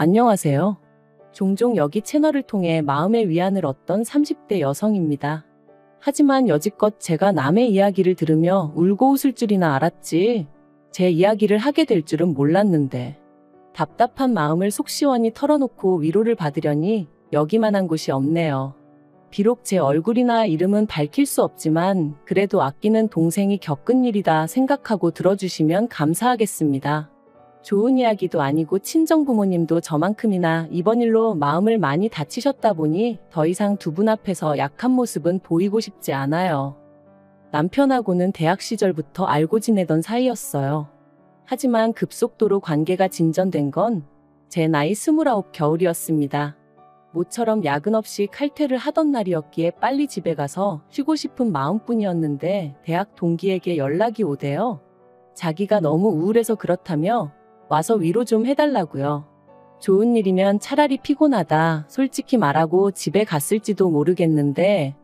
안녕하세요. 종종 여기 채널을 통해 마음의 위안을 얻던 30대 여성입니다. 하지만 여지껏 제가 남의 이야기를 들으며 울고 웃을 줄이나 알았지, 제 이야기를 하게 될 줄은 몰랐는데, 답답한 마음을 속 시원히 털어놓고 위로를 받으려니 여기만한 곳이 없네요. 비록 제 얼굴이나 이름은 밝힐 수 없지만 그래도 아끼는 동생이 겪은 일이다 생각하고 들어주시면 감사하겠습니다. 좋은 이야기도 아니고 친정 부모님도 저만큼이나 이번 일로 마음을 많이 다치셨다 보니 더 이상 두 분 앞에서 약한 모습은 보이고 싶지 않아요. 남편하고는 대학 시절부터 알고 지내던 사이였어요. 하지만 급속도로 관계가 진전된 건 제 나이 29 겨울이었습니다. 모처럼 야근 없이 칼퇴를 하던 날이었기에 빨리 집에 가서 쉬고 싶은 마음뿐이었는데 대학 동기에게 연락이 오대요. 자기가 너무 우울해서 그렇다며 와서 위로 좀 해달라고요. 좋은 일이면 차라리 피곤하다 솔직히 말하고 집에 갔을지도 모르겠는데,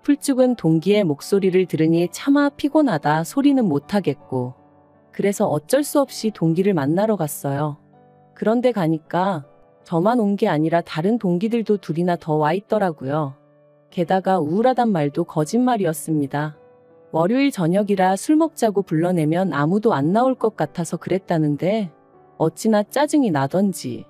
풀죽은 동기의 목소리를 들으니 차마 피곤하다 소리는 못하겠고, 그래서 어쩔 수 없이 동기를 만나러 갔어요. 그런데 가니까 저만 온 게 아니라 다른 동기들도 둘이나 더 와 있더라고요. 게다가 우울하단 말도 거짓말이었습니다. 월요일 저녁이라 술 먹자고 불러내면 아무도 안 나올 것 같아서 그랬다는데 어찌나 짜증이 나던지.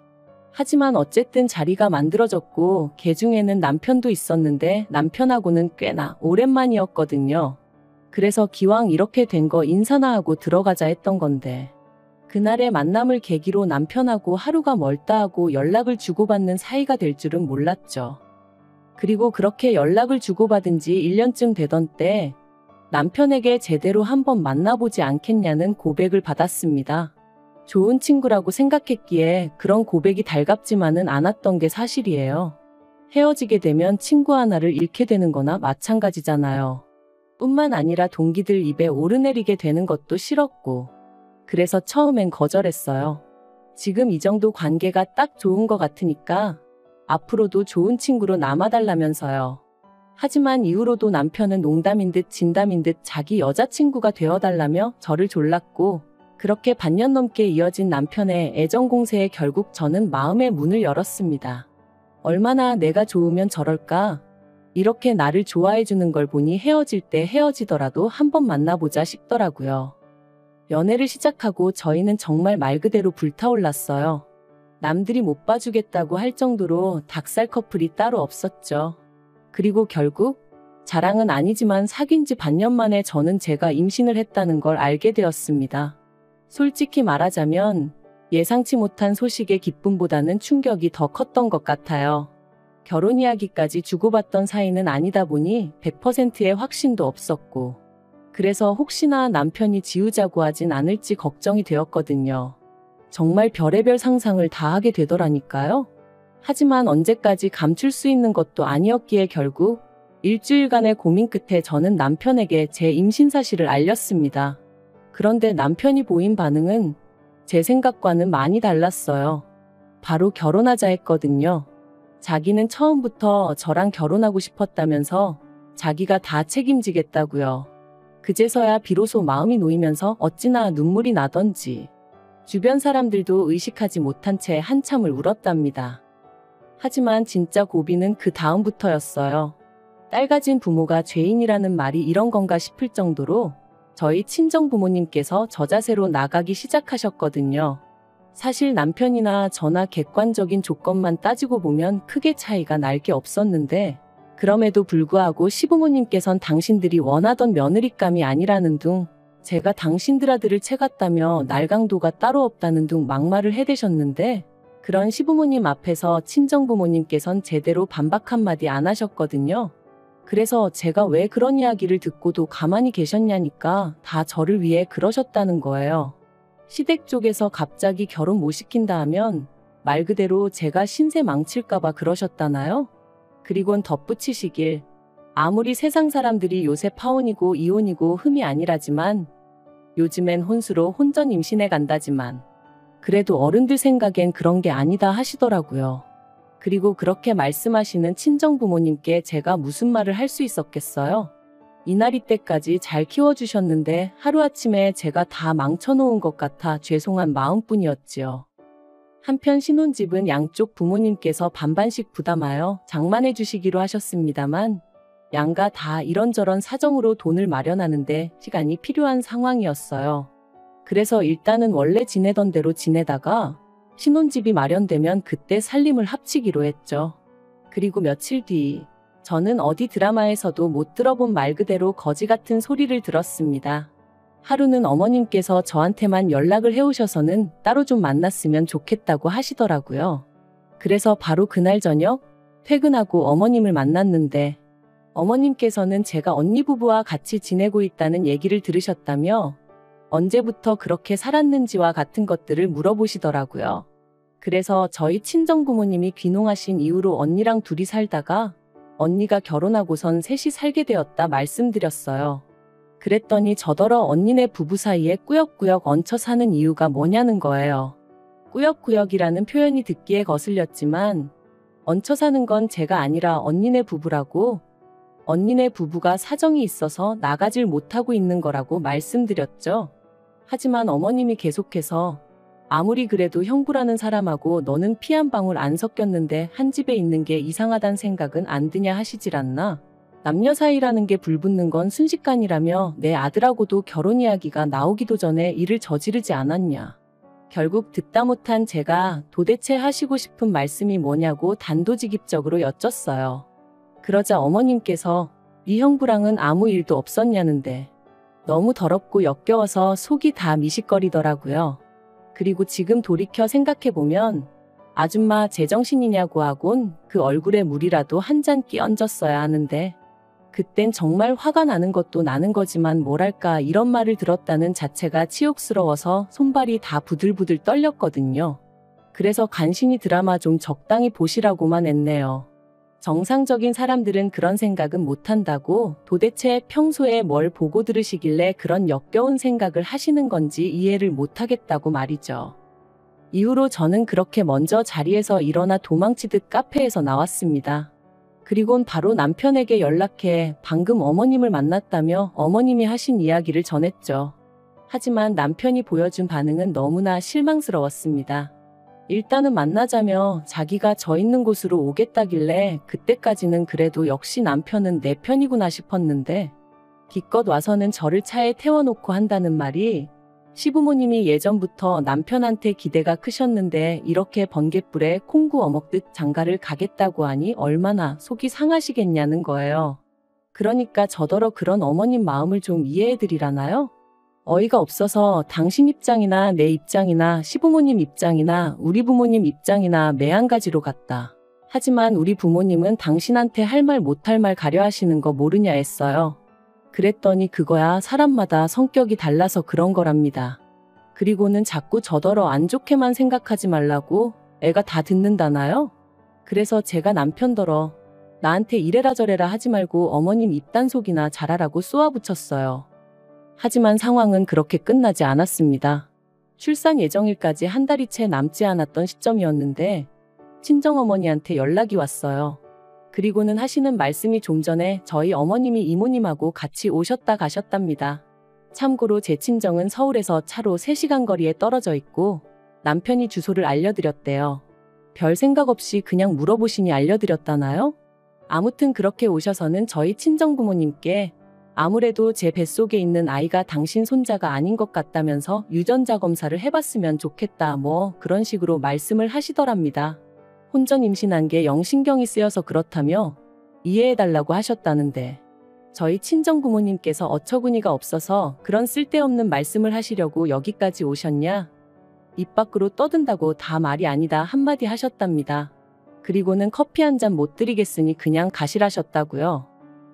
하지만 어쨌든 자리가 만들어졌고 개 중에는 남편도 있었는데 남편하고는 꽤나 오랜만이었거든요. 그래서 기왕 이렇게 된 거 인사나 하고 들어가자 했던 건데, 그날의 만남을 계기로 남편하고 하루가 멀다 하고 연락을 주고받는 사이가 될 줄은 몰랐죠. 그리고 그렇게 연락을 주고받은 지 1년쯤 되던 때 남편에게 제대로 한번 만나보지 않겠냐는 고백을 받았습니다. 좋은 친구라고 생각했기에 그런 고백이 달갑지만은 않았던 게 사실이에요. 헤어지게 되면 친구 하나를 잃게 되는 거나 마찬가지잖아요. 뿐만 아니라 동기들 입에 오르내리게 되는 것도 싫었고, 그래서 처음엔 거절했어요. 지금 이 정도 관계가 딱 좋은 것 같으니까 앞으로도 좋은 친구로 남아달라면서요. 하지만 이후로도 남편은 농담인 듯 진담인 듯 자기 여자친구가 되어달라며 저를 졸랐고, 그렇게 반년 넘게 이어진 남편의 애정 공세에 결국 저는 마음의 문을 열었습니다. 얼마나 내가 좋으면 저럴까? 이렇게 나를 좋아해주는 걸 보니 헤어질 때 헤어지더라도 한번 만나보자 싶더라고요. 연애를 시작하고 저희는 정말 말 그대로 불타올랐어요. 남들이 못 봐주겠다고 할 정도로 닭살 커플이 따로 없었죠. 그리고 결국 자랑은 아니지만 사귄 지 반년 만에 저는 제가 임신을 했다는 걸 알게 되었습니다. 솔직히 말하자면 예상치 못한 소식의 기쁨보다는 충격이 더 컸던 것 같아요. 결혼 이야기까지 주고받던 사이는 아니다 보니 100%의 확신도 없었고, 그래서 혹시나 남편이 지우자고 하진 않을지 걱정이 되었거든요. 정말 별의별 상상을 다 하게 되더라니까요. 하지만 언제까지 감출 수 있는 것도 아니었기에 결국 일주일간의 고민 끝에 저는 남편에게 제 임신 사실을 알렸습니다. 그런데 남편이 보인 반응은 제 생각과는 많이 달랐어요. 바로 결혼하자 했거든요. 자기는 처음부터 저랑 결혼하고 싶었다면서 자기가 다 책임지겠다고요. 그제서야 비로소 마음이 놓이면서 어찌나 눈물이 나던지 주변 사람들도 의식하지 못한 채 한참을 울었답니다. 하지만 진짜 고비는 그 다음부터였어요. 딸 가진 부모가 죄인이라는 말이 이런 건가 싶을 정도로 저희 친정 부모님께서 저자세로 나가기 시작하셨거든요. 사실 남편이나 저나 객관적인 조건만 따지고 보면 크게 차이가 날 게 없었는데, 그럼에도 불구하고 시부모님께선 당신들이 원하던 며느리감이 아니라는 둥, 제가 당신들 아들을 채갔다며 날강도가 따로 없다는 둥 막말을 해대셨는데, 그런 시부모님 앞에서 친정부모님께선 제대로 반박 한마디 안 하셨거든요. 그래서 제가 왜 그런 이야기를 듣고도 가만히 계셨냐니까 다 저를 위해 그러셨다는 거예요. 시댁 쪽에서 갑자기 결혼 못 시킨다 하면 말 그대로 제가 신세 망칠까봐 그러셨다나요? 그리곤 덧붙이시길, 아무리 세상 사람들이 요새 파혼이고 이혼이고 흠이 아니라지만 요즘엔 혼수로 혼전 임신해 간다지만 그래도 어른들 생각엔 그런 게 아니다 하시더라고요. 그리고 그렇게 말씀하시는 친정부모님께 제가 무슨 말을 할 수 있었겠어요? 이날이 때까지 잘 키워주셨는데 하루아침에 제가 다 망쳐놓은 것 같아 죄송한 마음뿐이었지요. 한편 신혼집은 양쪽 부모님께서 반반씩 부담하여 장만해 주시기로 하셨습니다만 양가 다 이런저런 사정으로 돈을 마련하는데 시간이 필요한 상황이었어요. 그래서 일단은 원래 지내던 대로 지내다가 신혼집이 마련되면 그때 살림을 합치기로 했죠. 그리고 며칠 뒤 저는 어디 드라마에서도 못 들어본 말 그대로 거지 같은 소리를 들었습니다. 하루는 어머님께서 저한테만 연락을 해오셔서는 따로 좀 만났으면 좋겠다고 하시더라고요. 그래서 바로 그날 저녁 퇴근하고 어머님을 만났는데 어머님께서는 제가 언니 부부와 같이 지내고 있다는 얘기를 들으셨다며 언제부터 그렇게 살았는지와 같은 것들을 물어보시더라고요. 그래서 저희 친정부모님이 귀농하신 이후로 언니랑 둘이 살다가 언니가 결혼하고선 셋이 살게 되었다 말씀드렸어요. 그랬더니 저더러 언니네 부부 사이에 꾸역꾸역 얹혀 사는 이유가 뭐냐는 거예요. 꾸역꾸역이라는 표현이 듣기에 거슬렸지만 얹혀 사는 건 제가 아니라 언니네 부부라고, 언니네 부부가 사정이 있어서 나가질 못하고 있는 거라고 말씀드렸죠. 하지만 어머님이 계속해서 아무리 그래도 형부라는 사람하고 너는 피 한 방울 안 섞였는데 한 집에 있는 게 이상하단 생각은 안 드냐 하시질 않나? 남녀 사이라는 게 불붙는 건 순식간이라며 내 아들하고도 결혼 이야기가 나오기도 전에 일을 저지르지 않았냐. 결국 듣다 못한 제가 도대체 하시고 싶은 말씀이 뭐냐고 단도직입적으로 여쭸어요. 그러자 어머님께서 네 형부랑은 아무 일도 없었냐는데 너무 더럽고 역겨워서 속이 다 미식거리더라고요. 그리고 지금 돌이켜 생각해보면 아줌마 제정신이냐고 하곤 그 얼굴에 물이라도 한 잔 끼얹었어야 하는데 그땐 정말 화가 나는 것도 나는 거지만 뭐랄까 이런 말을 들었다는 자체가 치욕스러워서 손발이 다 부들부들 떨렸거든요. 그래서 간신히 드라마 좀 적당히 보시라고만 했네요. 정상적인 사람들은 그런 생각은 못한다고, 도대체 평소에 뭘 보고 들으시길래 그런 역겨운 생각을 하시는 건지 이해를 못하겠다고 말이죠. 이후로 저는 그렇게 먼저 자리에서 일어나 도망치듯 카페에서 나왔습니다. 그리곤 바로 남편에게 연락해 방금 어머님을 만났다며 어머님이 하신 이야기를 전했죠. 하지만 남편이 보여준 반응은 너무나 실망스러웠습니다. 일단은 만나자며 자기가 저 있는 곳으로 오겠다길래 그때까지는 그래도 역시 남편은 내 편이구나 싶었는데 기껏 와서는 저를 차에 태워놓고 한다는 말이, 시부모님이 예전부터 남편한테 기대가 크셨는데 이렇게 번갯불에 콩구 어먹듯 장가를 가겠다고 하니 얼마나 속이 상하시겠냐는 거예요. 그러니까 저더러 그런 어머님 마음을 좀 이해해드리라나요? 어이가 없어서 당신 입장이나 내 입장이나 시부모님 입장이나 우리 부모님 입장이나 매한가지로 갔다. 하지만 우리 부모님은 당신한테 할 말 못할 말 가려 하시는 거 모르냐 했어요. 그랬더니 그거야 사람마다 성격이 달라서 그런 거랍니다. 그리고는 자꾸 저더러 안 좋게만 생각하지 말라고, 애가 다 듣는다나요? 그래서 제가 남편더러 나한테 이래라 저래라 하지 말고 어머님 입단속이나 잘하라고 쏘아붙였어요. 하지만 상황은 그렇게 끝나지 않았습니다. 출산 예정일까지 한 달이 채 남지 않았던 시점이었는데 친정어머니한테 연락이 왔어요. 그리고는 하시는 말씀이 좀 전에 저희 어머님이 이모님하고 같이 오셨다 가셨답니다. 참고로 제 친정은 서울에서 차로 3시간 거리에 떨어져 있고 남편이 주소를 알려드렸대요. 별 생각 없이 그냥 물어보시니 알려드렸다나요? 아무튼 그렇게 오셔서는 저희 친정부모님께 아무래도 제 뱃속에 있는 아이가 당신 손자가 아닌 것 같다면서 유전자 검사를 해봤으면 좋겠다 뭐 그런 식으로 말씀을 하시더랍니다. 혼전 임신한 게 영 신경이 쓰여서 그렇다며 이해해달라고 하셨다는데 저희 친정부모님께서 어처구니가 없어서 그런 쓸데없는 말씀을 하시려고 여기까지 오셨냐? 입 밖으로 떠든다고 다 말이 아니다 한마디 하셨답니다. 그리고는 커피 한 잔 못 드리겠으니 그냥 가시라셨다고요.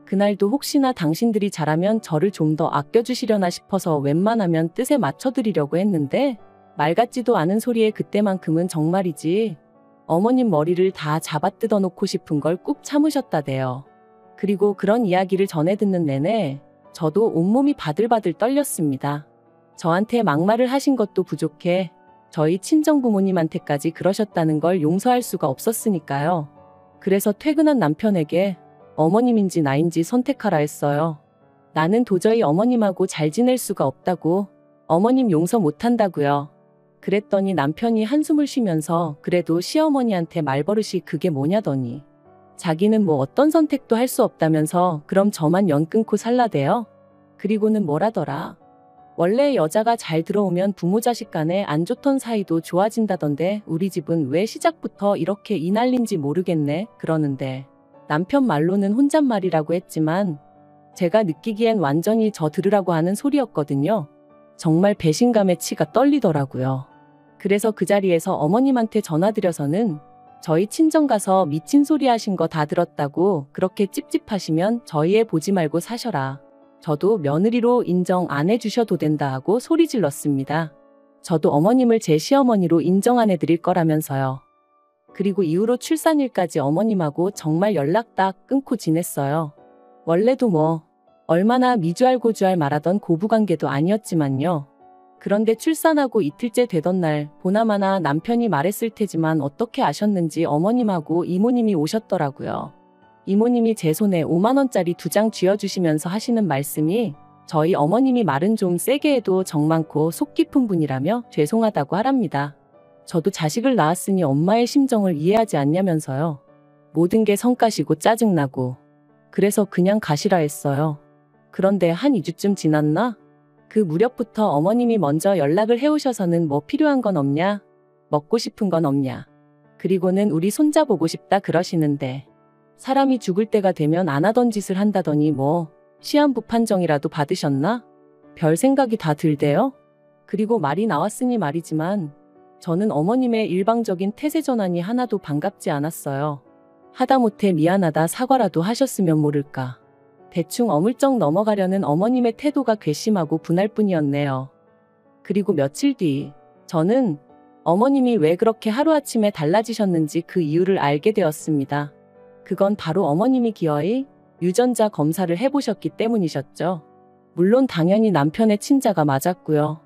그날도 혹시나 당신들이 잘하면 저를 좀 더 아껴주시려나 싶어서 웬만하면 뜻에 맞춰드리려고 했는데 말 같지도 않은 소리에 그때만큼은 정말이지 어머님 머리를 다 잡아 뜯어놓고 싶은 걸 꾹 참으셨다대요. 그리고 그런 이야기를 전해 듣는 내내 저도 온몸이 바들바들 떨렸습니다. 저한테 막말을 하신 것도 부족해 저희 친정부모님한테까지 그러셨다는 걸 용서할 수가 없었으니까요. 그래서 퇴근한 남편에게 어머님인지 나인지 선택하라 했어요. 나는 도저히 어머님하고 잘 지낼 수가 없다고, 어머님 용서 못한다고요. 그랬더니 남편이 한숨을 쉬면서 그래도 시어머니한테 말버릇이 그게 뭐냐더니 자기는 뭐 어떤 선택도 할 수 없다면서 그럼 저만 연 끊고 살라대요? 그리고는 뭐라더라. 원래 여자가 잘 들어오면 부모 자식 간에 안 좋던 사이도 좋아진다던데 우리 집은 왜 시작부터 이렇게 이 난린지 모르겠네 그러는데 남편 말로는 혼잣말이라고 했지만 제가 느끼기엔 완전히 저 들으라고 하는 소리였거든요. 정말 배신감에 치가 떨리더라고요. 그래서 그 자리에서 어머님한테 전화드려서는 저희 친정 가서 미친 소리 하신 거 다 들었다고 그렇게 찝찝하시면 저희 애 보지 말고 사셔라. 저도 며느리로 인정 안 해주셔도 된다 하고 소리 질렀습니다. 저도 어머님을 제 시어머니로 인정 안 해드릴 거라면서요. 그리고 이후로 출산일까지 어머님하고 정말 연락 딱 끊고 지냈어요. 원래도 뭐 얼마나 미주알고주알 말하던 고부관계도 아니었지만요. 그런데 출산하고 이틀째 되던 날 보나마나 남편이 말했을 테지만 어떻게 아셨는지 어머님하고 이모님이 오셨더라고요. 이모님이 제 손에 5만 원짜리 2장 쥐어주시면서 하시는 말씀이 저희 어머님이 말은 좀 세게 해도 정 많고 속 깊은 분이라며 죄송하다고 하랍니다. 저도 자식을 낳았으니 엄마의 심정을 이해하지 않냐면서요. 모든 게 성가시고 짜증나고 그래서 그냥 가시라 했어요. 그런데 한 2주쯤 지났나? 그 무렵부터 어머님이 먼저 연락을 해오셔서는 뭐 필요한 건 없냐? 먹고 싶은 건 없냐? 그리고는 우리 손자 보고 싶다 그러시는데 사람이 죽을 때가 되면 안 하던 짓을 한다더니 뭐 시한부 판정이라도 받으셨나? 별 생각이 다 들대요? 그리고 말이 나왔으니 말이지만 저는 어머님의 일방적인 태세 전환이 하나도 반갑지 않았어요. 하다못해 미안하다 사과라도 하셨으면 모를까. 대충 어물쩍 넘어가려는 어머님의 태도가 괘씸하고 분할 뿐이었네요. 그리고 며칠 뒤 저는 어머님이 왜 그렇게 하루아침에 달라지셨는지 그 이유를 알게 되었습니다. 그건 바로 어머님이 기어이 유전자 검사를 해보셨기 때문이셨죠. 물론 당연히 남편의 친자가 맞았고요.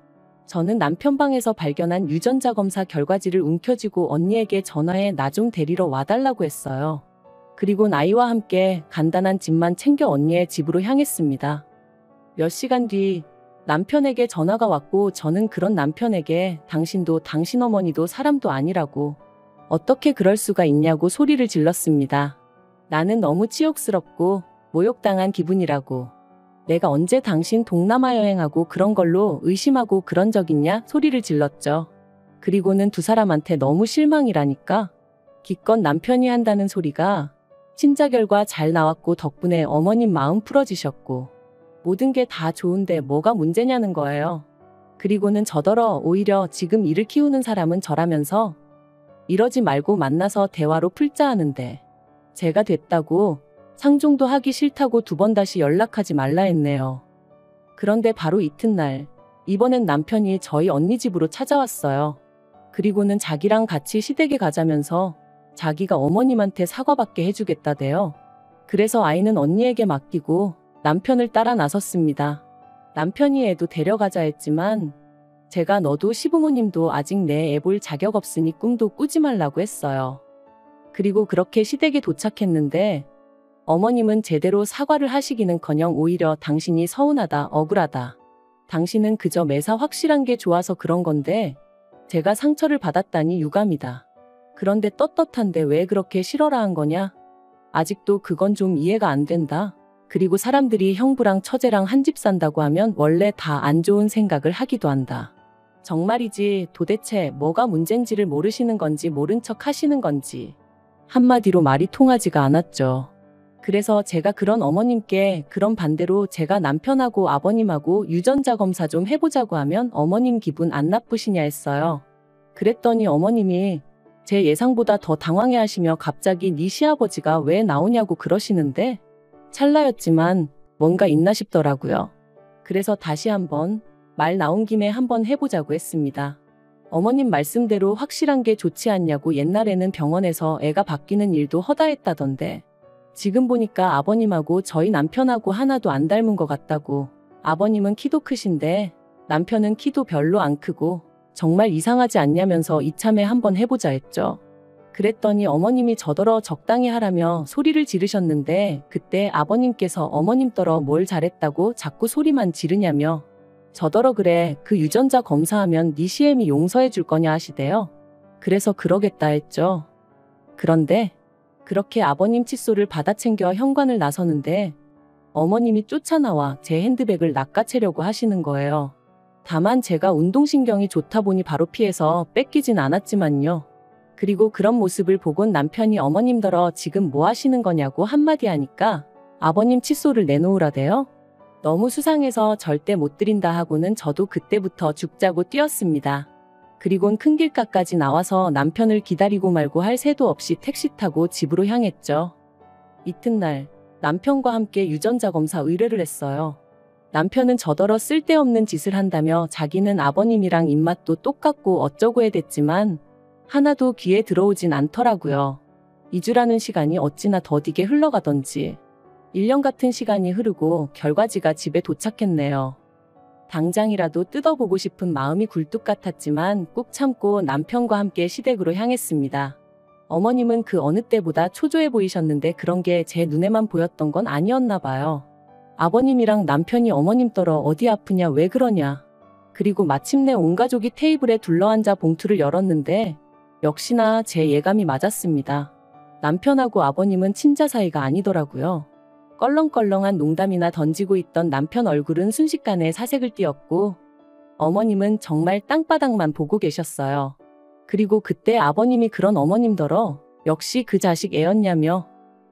저는 남편 방에서 발견한 유전자 검사 결과지를 움켜쥐고 언니에게 전화해 나 좀 데리러 와달라고 했어요. 그리고 아이와 함께 간단한 짐만 챙겨 언니의 집으로 향했습니다. 몇 시간 뒤 남편에게 전화가 왔고 저는 그런 남편에게 당신도 당신 어머니도 사람도 아니라고 어떻게 그럴 수가 있냐고 소리를 질렀습니다. 나는 너무 치욕스럽고 모욕당한 기분이라고. 내가 언제 당신 동남아 여행하고 그런 걸로 의심하고 그런 적 있냐 소리를 질렀죠. 그리고는 두 사람한테 너무 실망이라니까. 기껏 남편이 한다는 소리가 친자 결과 잘 나왔고 덕분에 어머님 마음 풀어지셨고 모든 게 다 좋은데 뭐가 문제냐는 거예요. 그리고는 저더러 오히려 지금 이를 키우는 사람은 저라면서 이러지 말고 만나서 대화로 풀자 하는데 제가 됐다고 상종도 하기 싫다고 2번 다시 연락하지 말라 했네요. 그런데 바로 이튿날 이번엔 남편이 저희 언니 집으로 찾아왔어요. 그리고는 자기랑 같이 시댁에 가자면서 자기가 어머님한테 사과받게 해주겠다대요. 그래서 아이는 언니에게 맡기고 남편을 따라 나섰습니다. 남편이 애도 데려가자 했지만 제가 너도 시부모님도 아직 내 애 볼 자격 없으니 꿈도 꾸지 말라고 했어요. 그리고 그렇게 시댁에 도착했는데 어머님은 제대로 사과를 하시기는커녕 오히려 당신이 서운하다, 억울하다. 당신은 그저 매사 확실한 게 좋아서 그런 건데 제가 상처를 받았다니 유감이다. 그런데 떳떳한데 왜 그렇게 싫어라 한 거냐? 아직도 그건 좀 이해가 안 된다. 그리고 사람들이 형부랑 처제랑 한 집 산다고 하면 원래 다 안 좋은 생각을 하기도 한다. 정말이지 도대체 뭐가 문제인지를 모르시는 건지 모른 척 하시는 건지 한마디로 말이 통하지가 않았죠. 그래서 제가 그런 어머님께 그런 반대로 제가 남편하고 아버님하고 유전자 검사 좀 해보자고 하면 어머님 기분 안 나쁘시냐 했어요. 그랬더니 어머님이 제 예상보다 더 당황해하시며 갑자기 네 시아버지가 왜 나오냐고 그러시는데 찰나였지만 뭔가 있나 싶더라고요. 그래서 다시 한번 말 나온 김에 한번 해보자고 했습니다. 어머님 말씀대로 확실한 게 좋지 않냐고. 옛날에는 병원에서 애가 바뀌는 일도 허다했다던데 지금 보니까 아버님하고 저희 남편하고 하나도 안 닮은 것 같다고. 아버님은 키도 크신데 남편은 키도 별로 안 크고 정말 이상하지 않냐면서 이참에 한번 해보자 했죠. 그랬더니 어머님이 저더러 적당히 하라며 소리를 지르셨는데 그때 아버님께서 어머님 떨어 뭘 잘했다고 자꾸 소리만 지르냐며 저더러 그래 그 유전자 검사하면 네 시엠이 용서해 줄 거냐 하시대요. 그래서 그러겠다 했죠. 그런데 그렇게 아버님 칫솔을 받아 챙겨 현관을 나서는데 어머님이 쫓아나와 제 핸드백을 낚아채려고 하시는 거예요. 다만 제가 운동신경이 좋다 보니 바로 피해서 뺏기진 않았지만요. 그리고 그런 모습을 보곤 남편이 어머님더러 지금 뭐 하시는 거냐고 한마디 하니까 아버님 칫솔을 내놓으라대요. 너무 수상해서 절대 못 드린다 하고는 저도 그때부터 죽자고 뛰었습니다. 그리곤 큰 길가까지 나와서 남편을 기다리고 말고 할 새도 없이 택시 타고 집으로 향했죠. 이튿날 남편과 함께 유전자 검사 의뢰를 했어요. 남편은 저더러 쓸데없는 짓을 한다며 자기는 아버님이랑 입맛도 똑같고 어쩌고 해댔지만 하나도 귀에 들어오진 않더라고요. 2주라는 시간이 어찌나 더디게 흘러가던지 1년 같은 시간이 흐르고 결과지가 집에 도착했네요. 당장이라도 뜯어보고 싶은 마음이 굴뚝 같았지만 꾹 참고 남편과 함께 시댁으로 향했습니다. 어머님은 그 어느 때보다 초조해 보이셨는데 그런 게 제 눈에만 보였던 건 아니었나 봐요. 아버님이랑 남편이 어머님 떨어 어디 아프냐 왜 그러냐. 그리고 마침내 온 가족이 테이블에 둘러앉아 봉투를 열었는데 역시나 제 예감이 맞았습니다. 남편하고 아버님은 친자 사이가 아니더라고요. 껄렁껄렁한 농담이나 던지고 있던 남편 얼굴은 순식간에 사색을 띄었고 어머님은 정말 땅바닥만 보고 계셨어요. 그리고 그때 아버님이 그런 어머님더러 역시 그 자식 애였냐며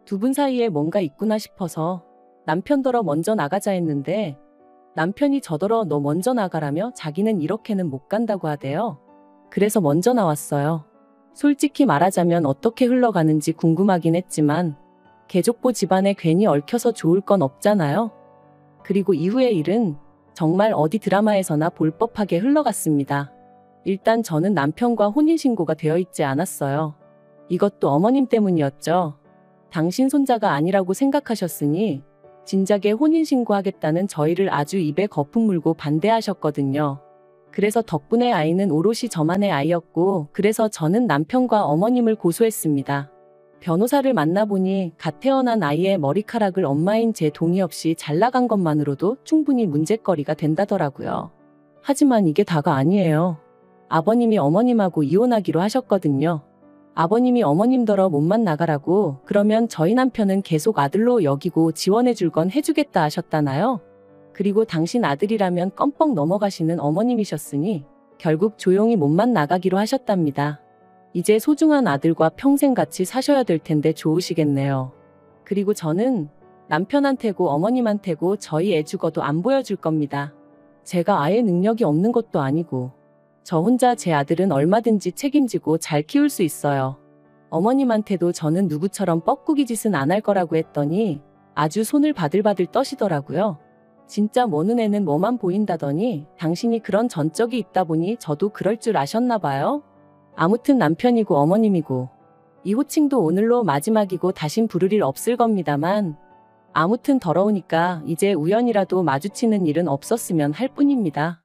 두 분 사이에 뭔가 있구나 싶어서 남편더러 먼저 나가자 했는데 남편이 저더러 너 먼저 나가라며 자기는 이렇게는 못 간다고 하대요. 그래서 먼저 나왔어요. 솔직히 말하자면 어떻게 흘러가는지 궁금하긴 했지만 개족보 집안에 괜히 얽혀서 좋을 건 없잖아요. 그리고 이후의 일은 정말 어디 드라마에서나 볼 법하게 흘러갔습니다. 일단 저는 남편과 혼인신고가 되어 있지 않았어요. 이것도 어머님 때문이었죠. 당신 손자가 아니라고 생각하셨으니 진작에 혼인신고하겠다는 저희를 아주 입에 거품 물고 반대하셨거든요. 그래서 덕분에 아이는 오롯이 저만의 아이였고 그래서 저는 남편과 어머님을 고소했습니다. 변호사를 만나보니 갓 태어난 아이의 머리카락을 엄마인 제 동의 없이 잘라간 것만으로도 충분히 문제거리가 된다더라고요. 하지만 이게 다가 아니에요. 아버님이 어머님하고 이혼하기로 하셨거든요. 아버님이 어머님더러 몸만 나가라고 그러면 저희 남편은 계속 아들로 여기고 지원해 줄 건 해주겠다 하셨다나요? 그리고 당신 아들이라면 껌뻑 넘어가시는 어머님이셨으니 결국 조용히 몸만 나가기로 하셨답니다. 이제 소중한 아들과 평생 같이 사셔야 될 텐데 좋으시겠네요. 그리고 저는 남편한테고 어머님한테고 저희 애 죽어도 안 보여줄 겁니다. 제가 아예 능력이 없는 것도 아니고 저 혼자 제 아들은 얼마든지 책임지고 잘 키울 수 있어요. 어머님한테도 저는 누구처럼 뻐꾸기 짓은 안 할 거라고 했더니 아주 손을 바들바들 떠시더라고요. 진짜 뭐 눈에는 뭐만 보인다더니 당신이 그런 전적이 있다 보니 저도 그럴 줄 아셨나 봐요. 아무튼 남편이고 어머님이고 이 호칭도 오늘로 마지막이고 다신 부를 일 없을 겁니다만 아무튼 더러우니까 이제 우연이라도 마주치는 일은 없었으면 할 뿐입니다.